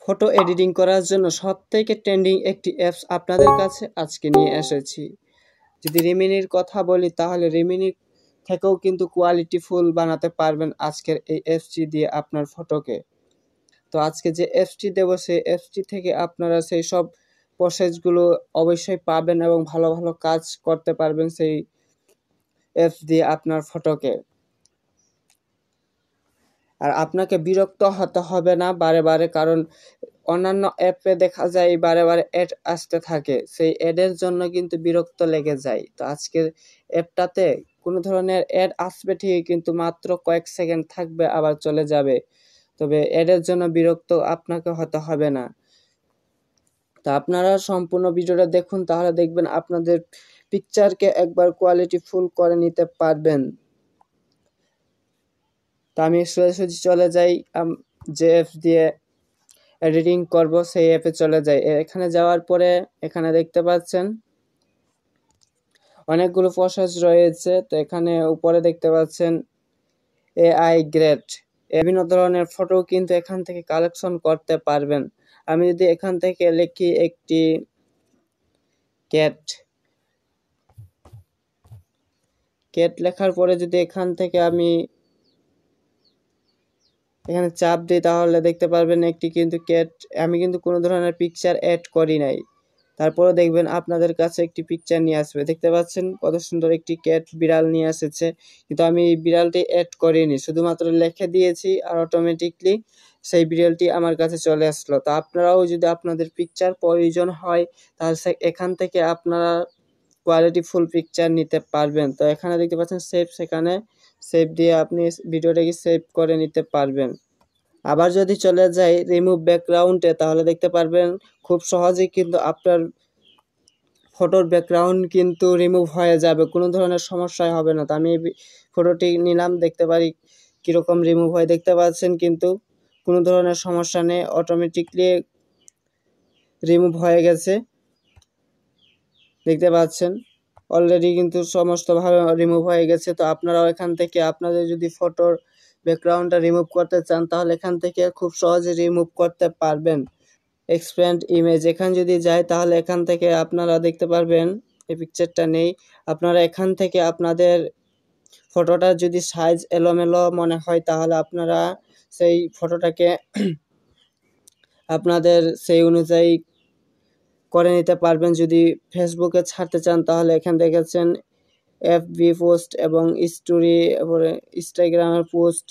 Photo editing করার জন্য সবথেকে ট্রেন্ডিং একটি অ্যাপস আপনাদের কাছে আজকে নিয়ে এসেছি। যদি রিমিনির কথা বলি তাহলে রিমিনির থেকেও কিন্তু কোয়ালিটিফুল বানাতে পারবেন আজকের এই অ্যাপসটি দিয়ে আপনার ফটোকে। তো আজকে যে অ্যাপসটি দেব সেই অ্যাপসটি থেকে আপনারা সেই সব প্রসেসগুলো অবশ্যই পাবেন এবং ভালো ভালো কাজ করতে পারবেন সেই অ্যাপস দিয়ে আপনার ফটোকে। আর আপনাকে বিরক্ত হতে হবে না বারে বারে, কারণ অন্যান্য অ্যাপে দেখা যায় বারে বারে অ্যাড আসতে থাকে, সেই অ্যাডের জন্য কিন্তু বিরক্ত লেগে যায়। তো আজকের অ্যাপটাতে কোনো ধরনের অ্যাড আসবে ঠিকই, কিন্তু মাত্র কয়েক সেকেন্ড থাকবে আবার চলে যাবে, তবে অ্যাডের জন্য বিরক্ত আপনাকে হতে হবে না। তো আপনারা সম্পূর্ণ ভিডিওটা দেখুন, তাহলে দেখবেন আপনাদের পিকচারকে একবার কোয়ালিটিফুল করে নিতে পারবেন। তো আমি সোজাসুজি চলে যাই যে অ্যাপ দিয়ে এডিটিং করব সেই অ্যাপে চলে যাই। এখানে যাওয়ার পরে এখানে দেখতে পাচ্ছেন অনেকগুলো প্রসেস রয়েছে। তো এখানে উপরে দেখতে পাচ্ছেন এআই গ্রেড, বিভিন্ন ধরনের ফটো কিন্তু এখান থেকে কালেকশন করতে পারবেন। আমি যদি এখান থেকে লিখি একটি ক্যাট লেখার পরে যদি এখান থেকে আমি এখানে চাপ দিই তাহলে দেখতে পারবেন একটি কিন্তু ক্যাট, আমি কিন্তু কোনো ধরনের পিকচার অ্যাড করি নাই, তারপরে দেখবেন আপনাদের কাছে একটি পিকচার নিয়ে আসবে। দেখতে পাচ্ছেন কত সুন্দর একটি ক্যাট বিড়াল নিয়ে এসেছে, কিন্তু আমি এই বিড়ালটি অ্যাড করিনি, শুধুমাত্র লিখে দিয়েছি আর অটোমেটিকলি সেই বিড়ালটি আমার কাছে চলে আসলো। তো আপনারাও যদি আপনাদের পিকচার প্রয়োজন হয় তাহলে এখান থেকে আপনারা কোয়ালিটিফুল পিকচার নিতে পারবেন। তো এখানে দেখতে পাচ্ছেন সেভ, সেখানে সেভ দিয়ে আপনি ভিডিওটাকে সেভ করে নিতে পারবেন। আবার যদি চলে যাই রিমুভ ব্যাকগ্রাউন্ডে তাহলে দেখতে পারবেন খুব সহজেই কিন্তু আপনার ফটোর ব্যাকগ্রাউন্ড কিন্তু রিমুভ হয়ে যাবে, কোনো ধরনের সমস্যাই হবে না। তো আমি এই ফটোটি নিলাম, দেখতে পারি কীরকম রিমুভ হয়। দেখতে পাচ্ছেন কিন্তু কোনো ধরনের সমস্যা নেই, অটোমেটিকলি রিমুভ হয়ে গেছে। দেখতে পাচ্ছেন অলরেডি কিন্তু সমস্তভাবে রিমুভ হয়ে গেছে। তো আপনারাও এখান থেকে আপনাদের যদি ফটোর ব্যাকগ্রাউন্ডটা রিমুভ করতে চান তাহলে এখান থেকে খুব সহজে রিমুভ করতে পারবেন। এক্সপ্যান্ড ইমেজ, এখানে যদি যাই তাহলে এখান থেকে আপনারা দেখতে পারবেন এই পিকচারটা নেই। আপনারা এখান থেকে আপনাদের ফটোটা যদি সাইজ এলোমেলো মনে হয় তাহলে আপনারা সেই ফটোটাকে আপনাদের সেই অনুযায়ী করে নিতে পারবেন। যদি ফেসবুকে ছাড়তে চান তাহলে এখানে দেখেছেন এফবি পোস্ট এবং স্টোরি, তারপরে ইনস্টাগ্রামের পোস্ট,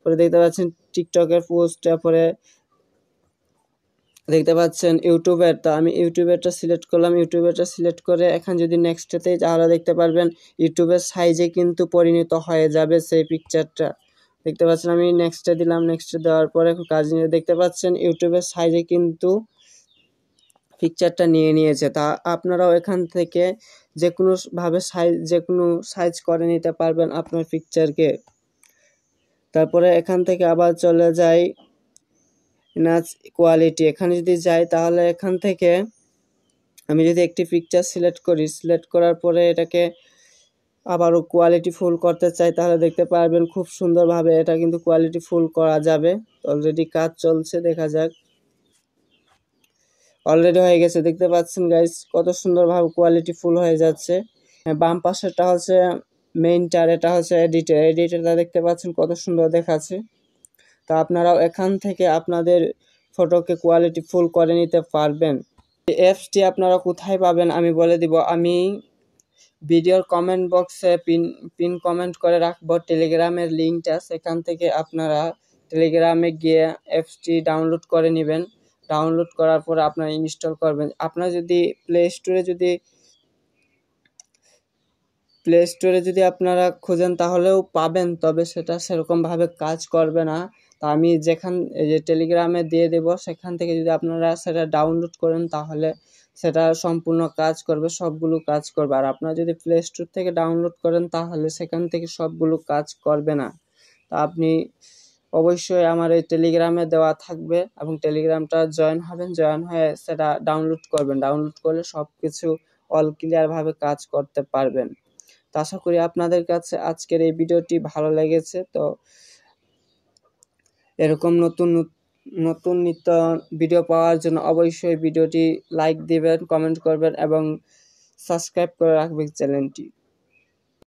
পরে দেখতে পাচ্ছেন টিকটকের পোস্ট, তারপরে দেখতে পাচ্ছেন ইউটিউবের। তো আমি ইউটিউবেরটা সিলেক্ট করলাম, ইউটিউবেরটা সিলেক্ট করে এখন যদি নেক্সটেতেই তাহলে দেখতে পারবেন ইউটিউবের সাইজে কিন্তু পরিণত হয়ে যাবে সেই পিকচারটা। দেখতে পাচ্ছেন আমি নেক্সটে দিলাম, নেক্সটে দেওয়ার পরে কাজ নিয়ে দেখতে পাচ্ছেন ইউটিউবের সাইজে কিন্তু পিকচারটা নিয়ে নিয়েছে। তা আপনারাও এখান থেকে যে কোনো সাইজ করে নিতে পারবেন আপনার পিকচারকে। তারপরে এখান থেকে আবার চলে যাই নাচ কোয়ালিটি, এখানে যদি যাই তাহলে এখান থেকে আমি যদি একটি পিকচার সিলেক্ট করি, সিলেক্ট করার পরে এটাকে আবারও কোয়ালিটিফুল করতে চাই তাহলে দেখতে পারবেন খুব সুন্দরভাবে এটা কিন্তু কোয়ালিটিফুল করা যাবে। অলরেডি কাজ চলছে, দেখা যাক। অলরেডি হয়ে গেছে, দেখতে পাচ্ছেন গাইস কত সুন্দরভাবে কোয়ালিটিফুল হয়ে যাচ্ছে। বাম পাশেরটা হচ্ছে মেইনটার, এটা হচ্ছে এডিটরটা দেখতে পাচ্ছেন কত সুন্দর দেখাচ্ছে। তো আপনারাও এখান থেকে আপনাদের ফটোকে কোয়ালিটিফুল করে নিতে পারবেন। এই অ্যাপসটি আপনারা কোথায় পাবেন আমি বলে দিব, আমি ভিডিওর কমেন্ট বক্সে পিন কমেন্ট করে রাখবো টেলিগ্রামের লিঙ্কটা, সেখান থেকে আপনারা টেলিগ্রামে গিয়ে অ্যাপসটি ডাউনলোড করে নেবেন। ডাউনলোড করার পর আপনারা ইনস্টল করবেন। আপনারা যদি প্লে স্টোরে যদি আপনারা খোঁজেন তাহলেও পাবেন, তবে সেটা সেরকমভাবে কাজ করবে না। তো আমি যে টেলিগ্রামে দিয়ে দেব, সেখান থেকে যদি আপনারা সেটা ডাউনলোড করেন তাহলে সেটা সম্পূর্ণ কাজ করবে, সবগুলো কাজ করবে। আর আপনারা যদি প্লে স্টোর থেকে ডাউনলোড করেন তাহলে সেখান থেকে সবগুলো কাজ করবে না। তো আপনি অবশ্যই আমার এই টেলিগ্রামে দেওয়া থাকবে এবং টেলিগ্রামটা জয়েন হবেন, জয়েন হয়ে সেটা ডাউনলোড করবেন। ডাউনলোড করলে সব কিছু অল ক্লিয়ারভাবে কাজ করতে পারবেন। তো আশা করি আপনাদের কাছে আজকের এই ভিডিওটি ভালো লেগেছে। তো এরকম নতুন নতুন নিত্য ভিডিও পাওয়ার জন্য অবশ্যই ভিডিওটি লাইক দিবেন, কমেন্ট করবেন এবং সাবস্ক্রাইব করে রাখবেন চ্যানেলটি।